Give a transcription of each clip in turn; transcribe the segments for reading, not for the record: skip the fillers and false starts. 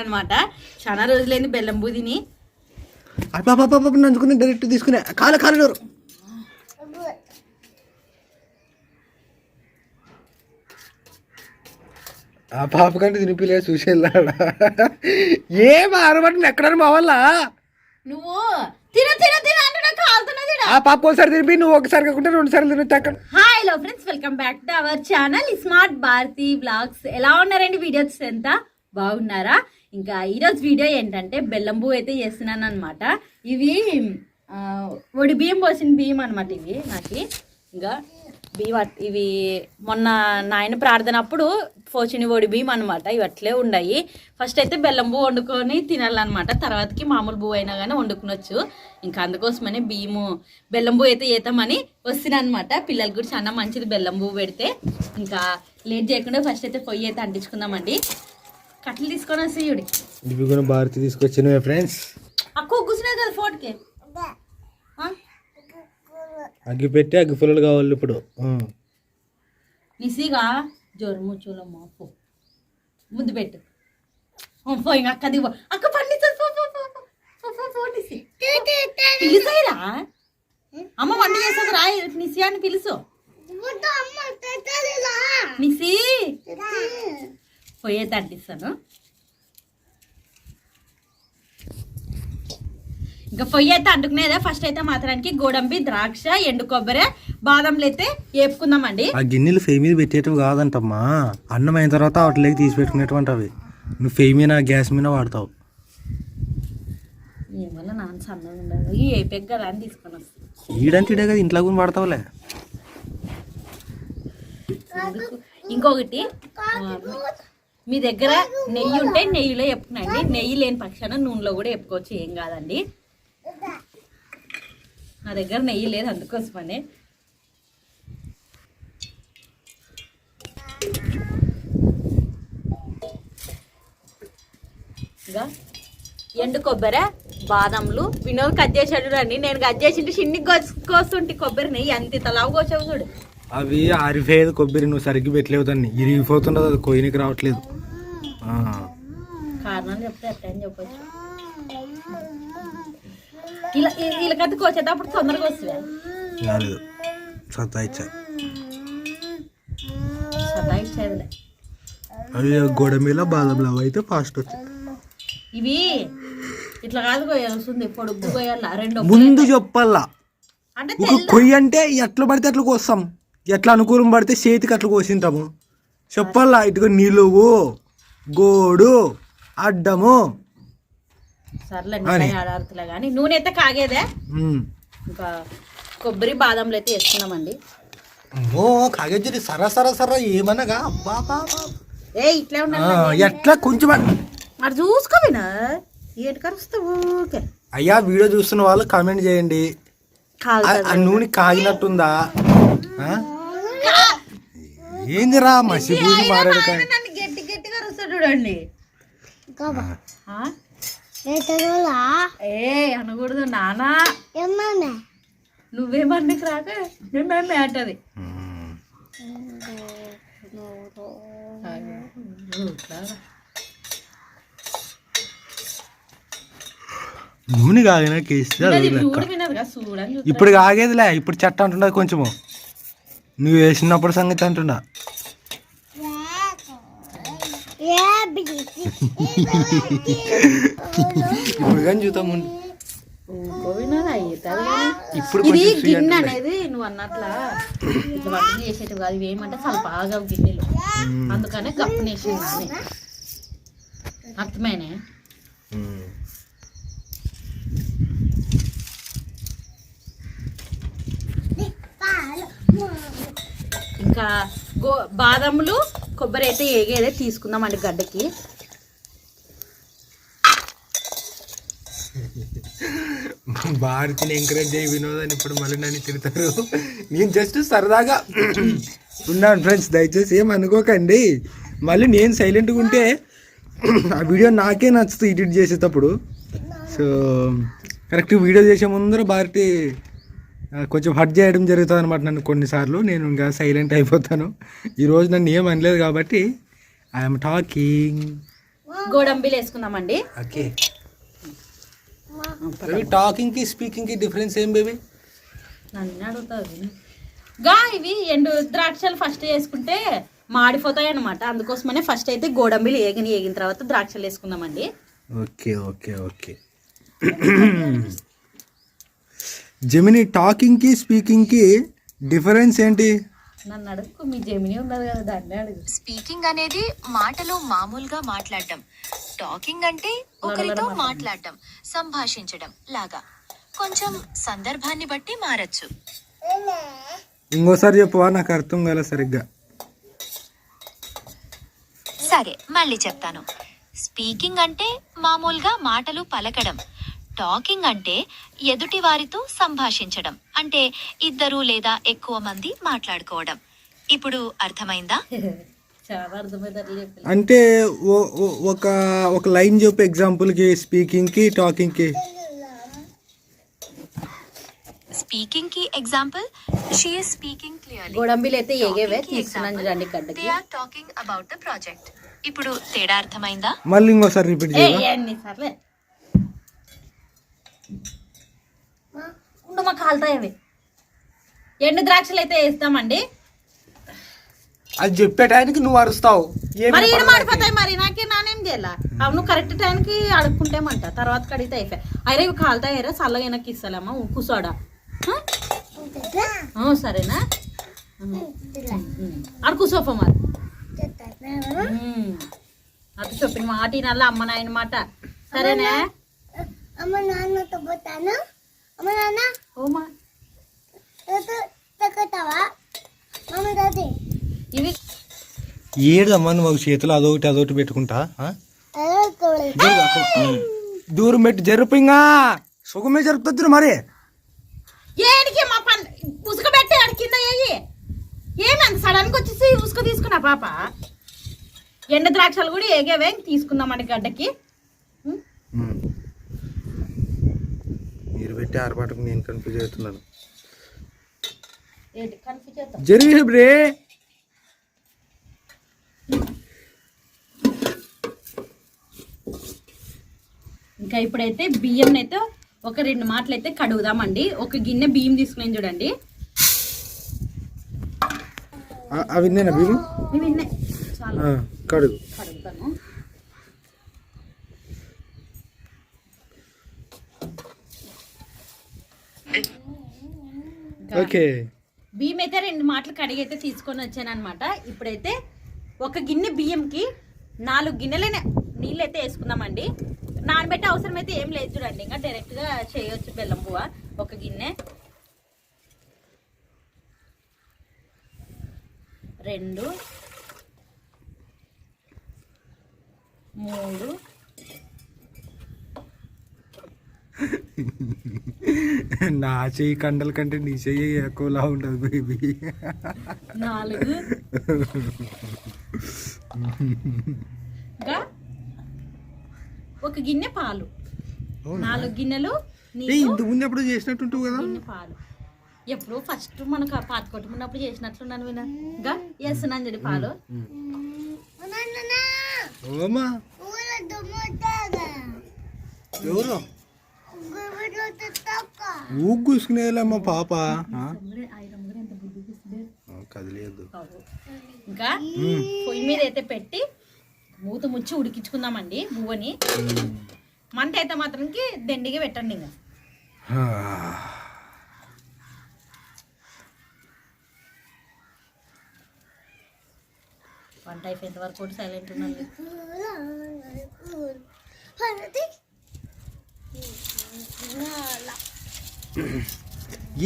అనమాట. చాలా రోజులైంది బెల్లం బూదిని. నంచుకుని డైరెక్ట్ తీసుకునే కాలు ఆ పాప కంటే తినిపిలే చూసి వెళ్ళాడా ఏం ఆరబట్టిన ఎక్కడ మా వల్ల నువ్వు తిన తిన తిన అంటే కాలుతున్నది. ఆ పాప ఒకసారి తినిపి నువ్వు ఒకసారి కాకుండా 2 సార్లు తినొచ్చు అక్కడ. Hi hello friends, welcome back to our channel smart Bharathi blogs. ఎలా ఉన్నారండి? వీడియోస్ ఎంత బాగున్నారా? ఇంకా ఈరోజు వీడియో ఏంటంటే బెల్లం బూ అయితే చేస్తున్నాను అనమాట. ఇవి ఒడి బియ్యం పోసిన బియ్యం అనమాట. ఇవి నాకు ఇంకా బియ్యం ఇవి మొన్న నాయన ప్రార్థన అప్పుడు పోచిన ఒడి బియ్యం అనమాట. ఇవి అట్లే ఉన్నాయి. ఫస్ట్ అయితే బెల్లం బూ వండుకొని తినాలన్నమాట. తర్వాతకి మామూలు బూ అయినా కానీ వండుకునొచ్చు. ఇంకా అందుకోసమని బియ్యము బెల్లం బూ అయితే చేద్దామని వస్తున్నాను అనమాట. పిల్లలకి కూడా చాలా మంచిది బెల్లం బూ పెడితే. ఇంకా లేట్ చేయకుండా ఫస్ట్ అయితే పొయ్యి అయితే అంటించుకుందామండి. కట్టలు తీసుకొని వస్తే చూడి ఇవి కూడా భారతి తీసుకొచ్చిన ఫ్రెండ్స్. అక్కువ కూర్చున్నాయి కదా ఫోటోకి. అగ్గి పెట్టి అగ్గి పుల్లలు కావాలి ఇప్పుడు. నిసిగా జోరు ముచ్చులమ్మ ముద్దు పెట్టు పోయి అక్క దిగు అక్క పండిస్తుంది. పిలుసాయిరా అమ్మ వంట చేసేది రా నిసి అని పిలుసు. నిసి పొయ్యి అంటిస్తాను. ఇంకా పొయ్యి అయితే అంటుకునేదా. ఫస్ట్ అయితే మాత్రానికి గోడంబి, ద్రాక్ష, ఎండు కొబ్బరి, బాదంలు అయితే వేపుకుందామండి. ఆ గిన్నెలు ఫెయి మీద పెట్టేటివి కాదంటమ్మా, అన్నం అయిన తర్వాత వాటిలోకి తీసి పెట్టుకునేటువంటి అవి. నువ్వు ఫెయి మీద గ్యాస్ మీద వాడతావు. ఏమల్ల నాన్న సన్నగా ఉండదు ఈ అయిపోయాక కదా అని తీసుకొని వస్తాను. ఈడంటే ఇడే కదా ఇంట్లో కూడా వాడతావులే. ఇంకొకటి, మీ దగ్గర నెయ్యి ఉంటే నెయ్యిలో చెప్పుకునండి. నెయ్యి లేని పక్షాన నూనెలో కూడా చెప్పుకోవచ్చు, ఏం కాదండి. నా దగ్గర నెయ్యి లేదు, అందుకోసమని. ఇంకా ఎండు కొబ్బరి, బాదంలు వినోద్ కట్ చేసాడు రండి. నేను కట్ చేసింటే చిన్ని కోస్తుంటే కొబ్బరి నెయ్యి అంత తలావు కోసావు చూడు. అవి ఆరిపోయేది కొబ్బరి, నువ్వు సరిగ్గా పెట్టలేవు దాన్ని, ఇరిగిపోతుండదు, అది కొయ్యనికి రావట్లేదు. కారణాలు చెప్తే ఎట్లా అని చెప్పచ్చు. ఇలా వీళ్ళకైతే కోసేటప్పుడు తొందరగా వస్తుంది. రాలేదు, సతాయిచ్చేదిలే. అవి గోడమీల బాదంలో అయితే ఫాస్ట్ వచ్చాయి. ఇవి ఇట్లా కాదు వస్తుంది, పొడుగు కొయ్యాల. రెండు ముందు చెప్పాలా అంటే ఒక కొయ్యి అంటే ఎట్లా పడితే అట్లా కోస్తాం, ఎట్లా అనుకూలం పడితే చేతికి అట్లా కోసింటాము. చెప్పాలా ఇటుగా నిలువు, గోడు, అడ్డము. సర్లే ఆడారుతులే కానీ నూనె అయితే కాగేదే. ఇంకా కొబ్బరి, బాదంలు అయితే వేసుకున్నామండి. ఓ కాగేది సర సర సర ఏమనగా. అబ్బా ఏ ఇట్లా ఉండాలి. ఎట్లా కొంచెం మరి చూసుకోవేనా ఏటు కరుస్తావు. ఓకే అయ్యా, వీడియో చూస్తున్న వాళ్ళు కామెంట్ చేయండి, ఆ నూనె కాగినట్టుందా? ఏందిరా మసి పూసి మారాడు. గట్టి గట్టిగా వస్తాడు చూడండి. ఏ అనకూడదు నానా, నువ్వేమన్నకి రాక మేమే అంటది. నూనె కాగినా కేస్తే ఇప్పుడు కాగేదిలే. ఇప్పుడు చెట్ట అంటుండదు కొంచెము, నువ్వు వేసినప్పుడు సంగతి అంటుండా. ఇప్పుడు కానీ చూద్దాము. ఇప్పుడు ఇది గిన్నె అనేది నువ్వు అన్నట్లా ఇట్లా వంటలు చేసేటివి కాదు. ఇవి ఏమంటే చాలా బాగా గిన్నెలు, అందుకనే గప్పునేసి అర్థమైనా. ఇంకా బాదములు, కొబ్బరి అయితే ఏగేదే తీసుకుందామండి గడ్డకి. భారతిని ఎంకరేజ్ చేయి వినోదని ఇప్పుడు మళ్ళీ నన్ను తిడతారు. నేను జస్ట్ సరదాగా ఉన్నాను ఫ్రెండ్స్, దయచేసి ఏం అనుకోకండి. మళ్ళీ నేను సైలెంట్గా ఉంటే ఆ వీడియో నాకే నచ్చుతుంది ఎడిట్ చేసేటప్పుడు. సో కరెక్ట్ వీడియో చేసే ముందర భారతి కొంచెం హట్ చేయడం జరుగుతుంది అనమాట నన్ను కొన్నిసార్లు. నేను ఇంకా సైలెంట్ అయిపోతాను. ఈరోజు నన్ను ఏం అనలేదు కాబట్టి ఐఎమ్ టాకింగ్. గోడంబిలు వేసుకుందామండి. ఓకే టాకింగ్ కి స్పీకింగ్ కి డిఫరెన్స్ ఏం బేబీ? నన్ను అడుగుతావు ఇవి ఎండు ద్రాక్షలు ఫస్ట్ వేసుకుంటే మాడిపోతాయి అనమాట. అందుకోసమనే ఫస్ట్ అయితే గోడంబిలు ఏగిన తర్వాత ద్రాక్షలు వేసుకుందామండి. Okay okay okay Gemini talking కి స్పీకింగ్ కి డిఫరెన్స్ ఏంటి? నన్ను అడుగు, మీ జెమిని ఉన్నది కదా, దాన్ని అడుగు. స్పీకింగ్ అనేది మాటలు మామూలుగా మాట్లాడడం. టాకింగ్ అంటే ఒకరితో మాట్లాడడం, సంభాషించడం లాగా. కొంచెం సందర్భాన్ని బట్టి మారచ్చు. ఇంకోసారి చెప్పవా, నాకు అర్థం కాల సరిగ్గా. సరే మళ్ళీ చెప్తాను. స్పీకింగ్ అంటే మామూలుగా మాటలు పలకడం. టాకింగ్ అంటే ఎదుటి వారితో సంభాషించడం, అంటే ఇద్దరు లేదా ఎక్కువ మంది మాట్లాడుకోవడం. ఇప్పుడు అర్థమైందా? చాలా అర్థమైంది చెప్పి. అంటే ఒక ఒక లైన్ చెప్పు ఎగ్జాంపుల్ కి, స్పీకింగ్ కి టాకింగ్ కి. స్పీకింగ్ కి example, she is speaking clearly. గోడంబిలు అయితే ఏగేవే తీసుకున్నాను చూడండి గడ్డకి. They are talking about the project. ఇప్పుడు తేడా అర్థమైందా? మళ్ళీ ఇంకోసారి రిపీట్ చేయాలి. ఎన్నిసార్లే ఉండు, మా కాలుతాయి అవి. ఎండు ద్రాక్షలు అయితే వేస్తామండి. అది చెప్పే టైంకి నువ్వు అరుస్తావు. మరి ఈడ మాడిపోతాయి, మరి నానేం చేయాల? అవును కరెక్ట్ టైంకి అడుక్కుంటేమంట, తర్వాత కడిగితే అయిపోయి. అయినా ఇవి కాలుతాయి, అయినా చల్లగా వెనక్కి ఇస్తాలేమ్మా కూర్చోడా. సరేనా, అడు కూర్చోప మరి. అటు చెప్పిన మాట వినాల, అమ్మ నాయన మాట. సరేనా? ఇవి ఏడమ్మా నువ్వు చేతులు అదొకటి పెట్టుకుంటా. దూరం పెట్టి జరుపుగా సుఖమే జరుపుతుంది. మరి ఏడికి మా పని ఉసుక పెట్టి ఆడి కింద ఏమంత సడన్గా వచ్చేసి ఉసుక తీసుకున్నా పాప. ఎండ ద్రాక్షలు కూడా ఏగేవే తీసుకుందామని గడ్డకి. మీరు పెట్టి ఆరపాటుకు నేను కన్ఫ్యూజ్ అవుతున్నాను. ఏంటి కన్ఫ్యూజ్ అవుతాం? జరిగి బ్రే ఇంకా ఇప్పుడైతే బియ్యం అయితే ఒక 2 మాటలు అయితే కడుగుదామండి. ఒక గిన్నె బియ్యం తీసుకుని చూడండి. అవి విన్నానా బియ్యం? విన్నే చాలా కడుగుతాను. ఓకే బియ్యం అయితే 2 మాటలు కడిగి అయితే తీసుకొని వచ్చాను అనమాట. ఇప్పుడైతే ఒక గిన్నె బియ్యంకి 4 గిన్నెల నీళ్ళు అయితే వేసుకుందామండి. నానబెట్టే అవసరం అయితే ఏం లేదు చూడండి, ఇంకా డైరెక్ట్ గా చేయొచ్చు బెల్లం పువ్వ. ఒక గిన్నె, 2, 3, నా చెయ్యి కండల కంటే నీ చెయ్యి ఎక్కువలా ఉండదు బేబీ. 4 ఇంకా ఒక గిన్నె పాలు. 4 గిన్నెలు ఇంతకు ముందు ఎప్పుడు చేసినట్టుంటావు కదా. గిన్నె పాలు ఎప్పుడు ఫస్ట్ మనకు పాత కొట్టుకున్నప్పుడు చేసినట్లున్నాను వినా. ఇంకా వేస్తున్నాను చూడు పాలు. ఓమా ఎవరు ఊగుసుకునేదమ్మా పాప, కదిలేదు. ఇంకా పొయ్యి మీద అయితే పెట్టి మూత ముచ్చి ఉడికించుకుందామండి బువ్వని. మంట అయితే మాత్రంకి దండిగా పెట్టండి. ఇంకా వంట అయిపోయేంత వరకు కూడా సైలెంట్ ఉండండి.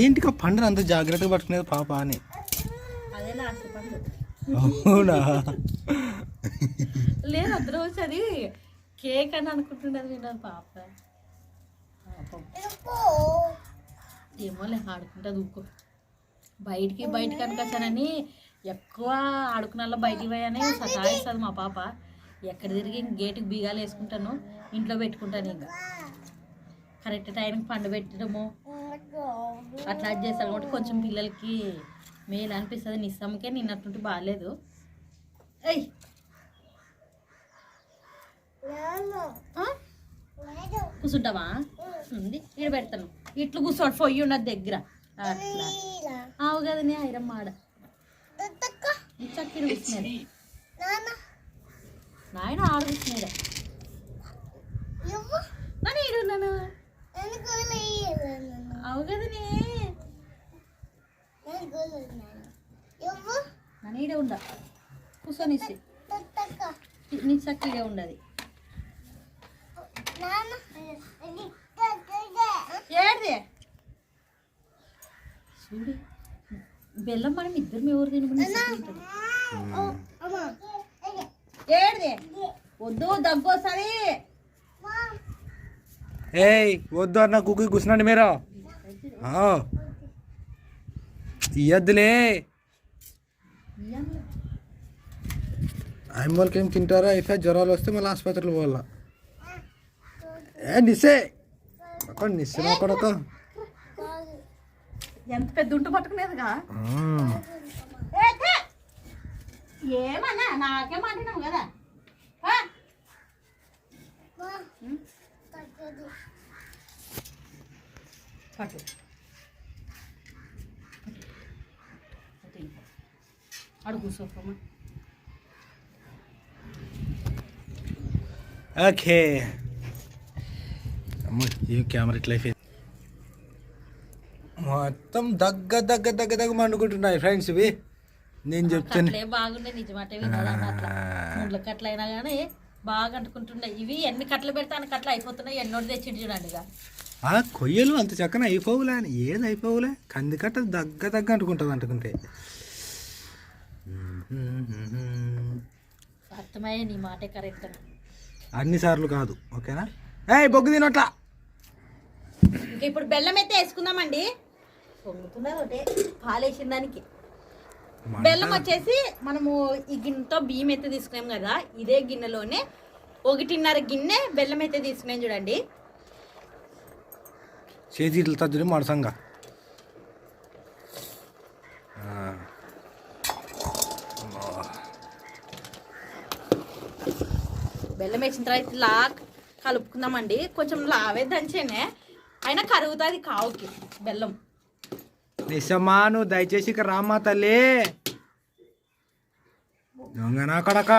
ఏంటిగా పండుగ అంత జాగ్రత్తగా పట్టుకునేది పాప అని. అదే లాస్ట్ పండు. అవునా? లేదు అదరోజు అది కేక్ అని అనుకుంటున్నది విన్నది పాప. ఏమోలే ఆడుకుంటుంది ఊకో. బయటికి అనుకొచ్చానని ఎక్కువ ఆడుకున్నలో బయటికి పోయానే సతాయిస్తుంది మా పాప. ఎక్కడ తిరిగి గేటుకి బీగాలు వేసుకుంటాను, ఇంట్లో పెట్టుకుంటాను. ఇంకా కరెక్ట్ టైంకి పండు పెట్టడము అట్లా చేస్తాను కాబట్టి కొంచెం పిల్లలకి మేలు అనిపిస్తుంది. నిస్సమ్మకే నిన్నట్టుంటే బాగాలేదు. కూర్చుంటావా ఉంది ఇక్కడ పెడతాను ఇట్లు కూర్చోడు పొయ్యి ఉన్నది దగ్గర అట్లా అవు కదా నీ ఐరమ్మ ఆడ చక్కర కూర్చున్నాడు నాయన ఆడ కూర్చున్నాడు నన్ను ఈడున్నాను అవు కదా నీ నన్ను ఈడే ఉండ కూర్చొని నీ చక్కగా ఉండదు ఏడిది చూడు బెల్లం మనం ఇద్దరు ఎవరు తినకుండా ఏడిది వద్దు దగ్గు వస్తుంది ఏయ్ వద్దు అన్న కుక్కి కూర్చున్నాండి మీరు ఇయ్యద్దులే ఆయమ్మలకి ఏం తింటారా అయిపోయి జ్వరాలు వస్తే మళ్ళీ ఆసుపత్రిలో పోవాలా నిస్సే అక్కడ నిస్సే అక్కడొక ఎంత పెద్ద ఉంట పట్టుకునేదిగా ఏమన్నా నాకే మాట్లాడినావు కదా పట్టు అడుగు కూర్చోమ్మా ఓకే అమ్మ ఏ కెమెరా ఇట్లా అయిపోయింది మొత్తం దగ్గ మండుకుంటున్నాయి ఫ్రెండ్స్ ఇవి నేను చెప్తాను కట్లే బాగుండే నిజమాట వినోదాన్ని అట్లా ముండ్ల కట్లు అయినా కానీ బాగా అంటుకుంటుండే ఇవి ఎన్ని కట్టలు పెడతాను కట్లు అయిపోతున్నాయి ఎన్నోటి తెచ్చిండు చూడండి ఇక కొయ్యలు అంత చక్కన అయిపోవులే అని ఏది అయిపోవులే కంది కట్ట దగ్గ అంటుకుంటుంది అంటుకుంటే అర్థమయ్యే నీ మాటే కరెక్ట్ అన్నిసార్లు కాదు ఓకేనా ఏ బొగ్గు తినట్లా ఇంకా ఇప్పుడు బెల్లం అయితే వేసుకుందామండి పొంగుతున్నది ఒకటే పాలేసిన దానికి బెల్లం వచ్చేసి మనము ఈ గిన్నెతో బియ్యం అయితే తీసుకున్నాం కదా ఇదే గిన్నెలోనే 1.5 గిన్నె బెల్లం అయితే తీసుకున్నాం చూడండి చేతి ఇట్లా తద్దుని మడసంగా బెల్లం వేసిన తర్వాత ఇలా కలుపుకుందామండి కొంచెం లావే దంచేనే అయినా కరుగుతుంది కావుకి బెల్లం నిజమా నువ్వు దయచేసి ఇక రామ్మా తల్లి దొంగనా కడక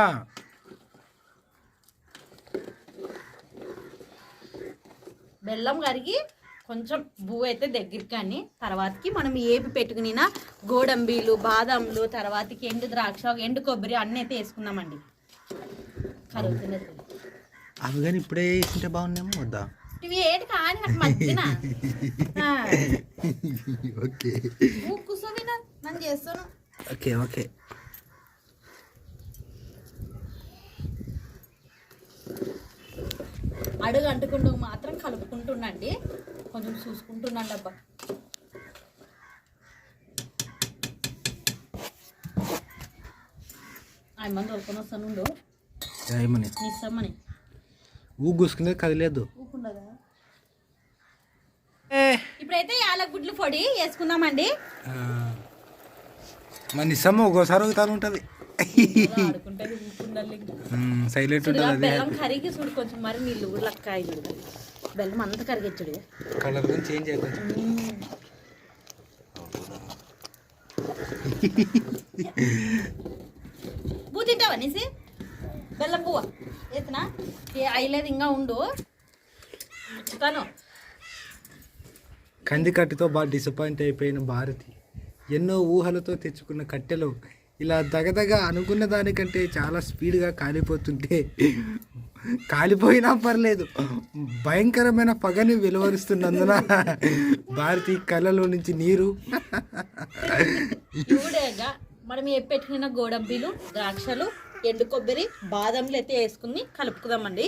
బెల్లం కరిగి కొంచెం బువ్వ అయితే దగ్గరికి కానీ తర్వాతకి మనం ఏపి పెట్టుకునిన గోడంబీలు బాదంలు తర్వాతకి ఎండు ద్రాక్ష ఎండు కొబ్బరి అన్నీ అయితే వేసుకుందామండి కరుగుతున్నది అవి కానీ ఇప్పుడే వేసుకుంటే బాగున్నామో వద్దా ఇవి ఏంటి కానీ నాకు మధ్యన ఓకే కూర్చొని నన్ను చేస్తాను ఓకే ఓకే అడుగు అంటుకుంటూ మాత్రం కలుపుకుంటుండండి కొంచెం చూసుకుంటుండండి అబ్బా మంది వరకు వస్తానుండు ఇస్తామని ఊగుసుకునేది కదిలేదు ఊకుండదా ఇప్పుడైతే యాలక్ గుడ్లు పొడి వేసుకుందామండి మన ఇస్తాము ఒక్కోసారి ఒకసారి ఉంటుంది ఆడుకుంటది ఊకుండాలి సైలెంట్ ఉంటుంది బెల్లం కరిగి చూడు కొంచెం మరి నీళ్ళు ఊర్లక్కాయ చూడు బెల్లం అంతా కరిగించుడు కలర్ చేంజ్ అయిపోతుంది పువ్వు తింటావా నీసి బెల్లం పువ్వు ఎత్తునా అయ్యలేదు ఇంకా ఉండు తను కంది కట్టెతో బాగా డిసప్పాయింట్ అయిపోయిన భారతి ఎన్నో ఊహలతో తెచ్చుకున్న కట్టెలు ఇలా దగదగ అనుకున్న దానికంటే చాలా స్పీడ్గా కాలిపోతుంటే కాలిపోయినా పర్లేదు భయంకరమైన పగని వెలువరుస్తున్నందున భారతి కళ్ళలో నుంచి నీరు చూడేగా మనం ఏ పెట్టుకున్న గోడంబీలు ద్రాక్షలు ఎండు కొబ్బరి బాదంలు అయితే వేసుకుని కలుపుకుందామండి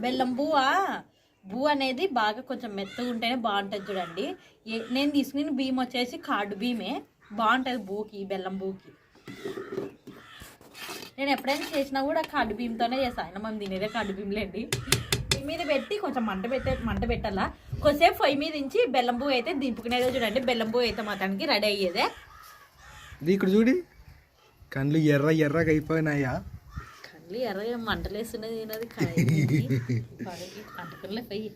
బెల్లం బువ్వ అనేది బాగా కొంచెం మెత్తగా ఉంటేనే బాగుంటుంది చూడండి నేను తీసుకుని బియ్యం వచ్చేసి కార్డు బియ్యమే బాగుంటుంది బూకి బెల్లం బూకి నేను ఎప్పుడైనా చేసినా కూడా కార్డు బియ్యంతోనే చేస్తాను ఆయన మనం తినేదే కార్డు బియ్యంలేండి పొయ్యి మీద పెట్టి కొంచెం మంట పెట్టాలా. కొద్దిసేపు పొయ్యి మీద నుంచి బెల్లం పువ్వు అయితే దింపుకునేదో చూడండి. బెల్లం పువ్వు అయితే మొత్తానికి రెడీ అయ్యేదే. ఇక్కడ చూడి కళ్ళు ఎర్రగా అయిపోయినాయా. కళ్ళు ఎర్రగా మంటలేస్తున్నది తినది అంటకులే పొయ్యి.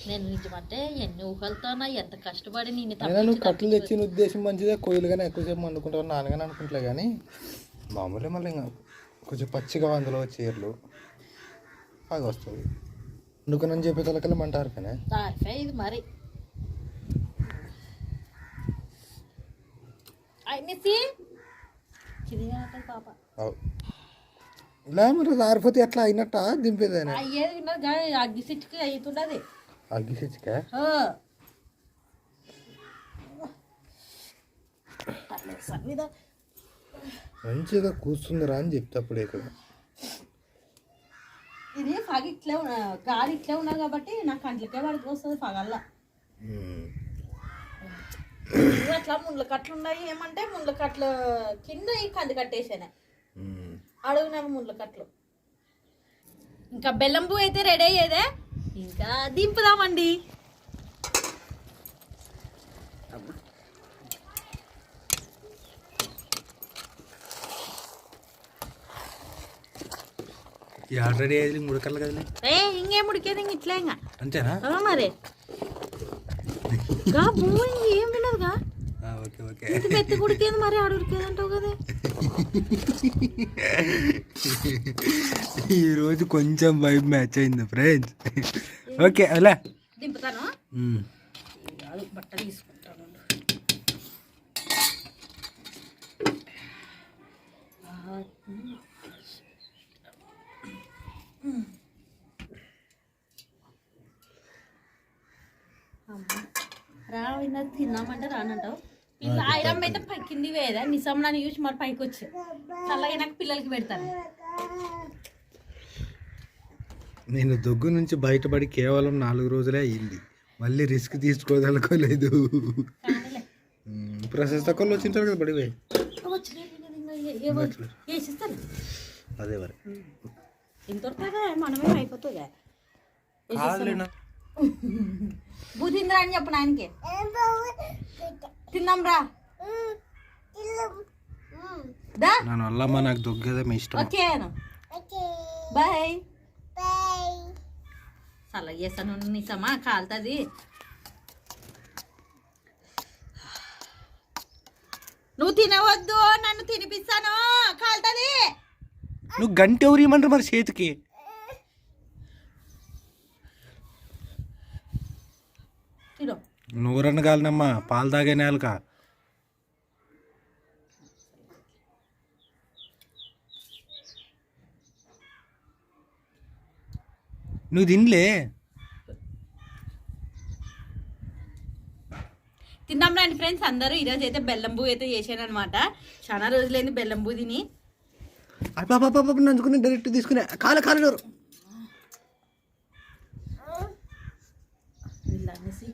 నేను నిజమంటే ఎన్ని ఊహలతోనా ఎంత కష్టపడి నువ్వు కట్టలు తెచ్చిన ఉద్దేశం మంచిదే. కోయిలుగానే ఎక్కువసేపు వండుకుంటావు నాన్నగానే అనుకుంటలే కానీ మామూలే. మళ్ళీ ఇంకా కొంచెం పచ్చిగా అందులో చీరలు బాగా వస్తుంది. వండుకుని చెప్పే తలకల్లా మంటారు కానీ ఇది మరి పాప ఇలా మరి ఆరిపోతే ఎట్లా అయినట్ట దింపేదాన్ని అయ్యేది అగ్గి సిచ్చుకి అవుతుండది. అగ్గి సిచ్చుకా మంచిగా కూర్చుందిరా అని చెప్తే అప్పుడు ఇక్కడ ఇది పగ ఇట్లే గాలి ఇట్లే ఉన్నా కాబట్టి నాకు కంట్లకే పడికి వస్తుంది పగల్లా. అట్లా ముండ్ల కట్లు ఉన్నాయి. ఏమంటే ముండ్ల కట్లు కింద ఈ కంది కట్టేసానే అడుగునేమో ముండ్ల కట్లు. ఇంకా బెల్లం పువ్వు అయితే రెడీ అయ్యేదే. ఇంకా దింపుదామండి. రెడీ అయ్యేది ఉడకల్లా కదా. ఇంకేం ఉడికేది ఇంక ఇట్లా ఇంకా అంతేనా మరి పువ్వు ఏం వినదుగా. మెత్త ఉడికేది మరి ఆడు ఉడికేది అంటావు కదా. ఈరోజు కొంచెం వైబ్ మ్యాచ్ అయింది ఫ్రెండ్స్. ఓకే అలా దింపుతాను. బట్ట తీసుకుంటాను. విన్నా తిన్నామంటే రానంటావు. పిల్ల ఐరమ్ అయితే కింది వేదా నిజం నన్ను చూసి మరి పైకి వచ్చి చల్లగా నాకు పిల్లలకి పెడతాను. నేను దొగ్గు నుంచి బయటపడి కేవలం 4 రోజులే అయ్యింది. మళ్ళీ రిస్క్ తీసుకోదలుకోలేదు. ప్రశస్త కొలు వచ్చింటారు కదా బడివే అదే మరి ఇంత మనమే అయిపోతుందా. బుధింద్రా అని చెప్పు నాయనకి. తిందాం రా. నన్ను వల్లమ్మా నాకు దొగ్గదే మీ ఇష్టం. Okay bye. చల్ల చేస్తాను నిజమా కాలుతుంది. నువ్వు తినవద్దు నన్ను తినిపిస్తాను కాలుతుంది. నువ్వు గంట ఎవరు ఇవ్వమంటారు మరి చేతికి. నూరన్న కాలనమ్మా పాలు తాగే నేలక. నువ్వు తినలే. తిందాం రండి ఫ్రెండ్స్ అందరూ. ఈరోజు అయితే బెల్లం పువ్వు అయితే చేశాను అనమాట. చాలా రోజులైంది బెల్లం పువ్వు తిని. నంచుకుని డైరెక్ట్ తీసుకునే కాలు ఇలా అనేసి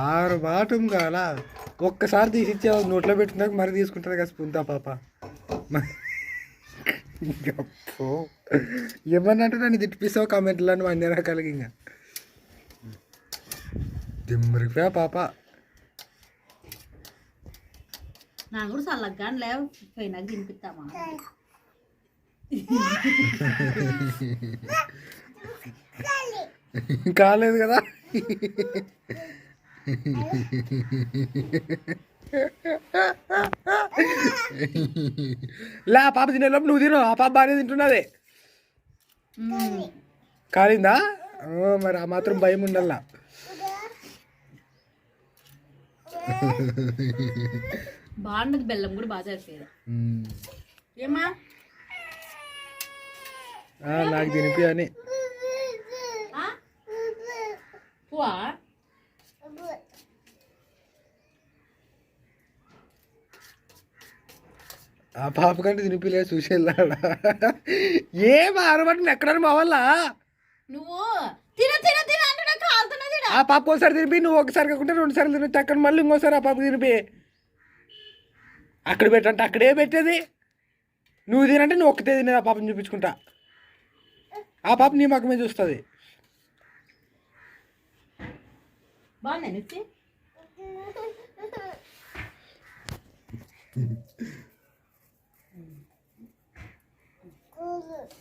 ఆరు బాటం కాల ఒక్కసారి తీసి ఇచ్చావు నోట్లో పెట్టుకున్నాక మరి తీసుకుంటుంది కదా స్పూన్ తా పాప. ఏమన్నట్టు నన్ను తిట్టిపిస్తావు కామెంట్లో నువ్వు అన్ని రకాలకి. ఇంకా దిమ్మరిపోయా పాప. నాకు కూడా చల్లగా లేకపోయినాక తినిపిస్తామా. కాలేదు కదా. లే ఆ పాప తినేలోపు నువ్వు తిను. ఆ పాప బాగానే తింటున్నది. కాలిందా మరి ఆ మాత్రం భయం ఉండాలా. బాగుండదు బెల్లం కూడా బాగా సరిపోయేది. ఏమా నాకు తినిపి అని ఆ పాప కంటే తినిపిలే చూసి వెళ్ళాడా. ఏం ఆరబట్టిన ఎక్కడ మా వల్ల. నువ్వు తిన తిన తిన అంటే కాలుతున్నది. ఆ పాప ఒకసారి తినిపి, నువ్వు ఒకసారి కాకుంటే 2 సార్లు తినొచ్చు. అక్కడ మళ్ళీ ఇంకోసారి ఆ పాప తినిపి. అక్కడ పెట్టంటే అక్కడే పెట్టేది. నువ్వు తినంటే నువ్వు ఒక్కతే తినేది. ఆ పాపని చూపించుకుంటా. ఆ పాప నీ మగ్గమే చూస్తుంది. బాగుంది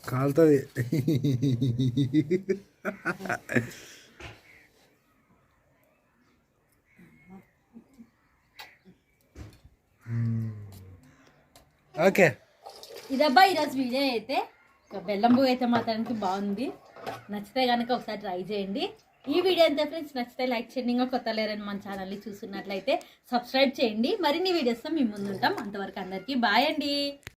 కాలుతుంది. ఓకే, ఇదబ్బా ఈరోజు వీడియో అయితే. బెల్లం పువ్వు అయితే మాత్రానికి బాగుంది. నచ్చితే కనుక ఒకసారి ట్రై చేయండి. ఈ వీడియో అంతే ఫ్రెండ్స్. నచ్చితే లైక్ చేయండి. ఇంకా కొత్త లేరని మన ఛానల్ని చూస్తున్నట్లయితే సబ్స్క్రైబ్ చేయండి. మరిన్ని వీడియోస్తో మీ ముందుంటాం. అంతవరకు అందరికీ బాయ్ అండి.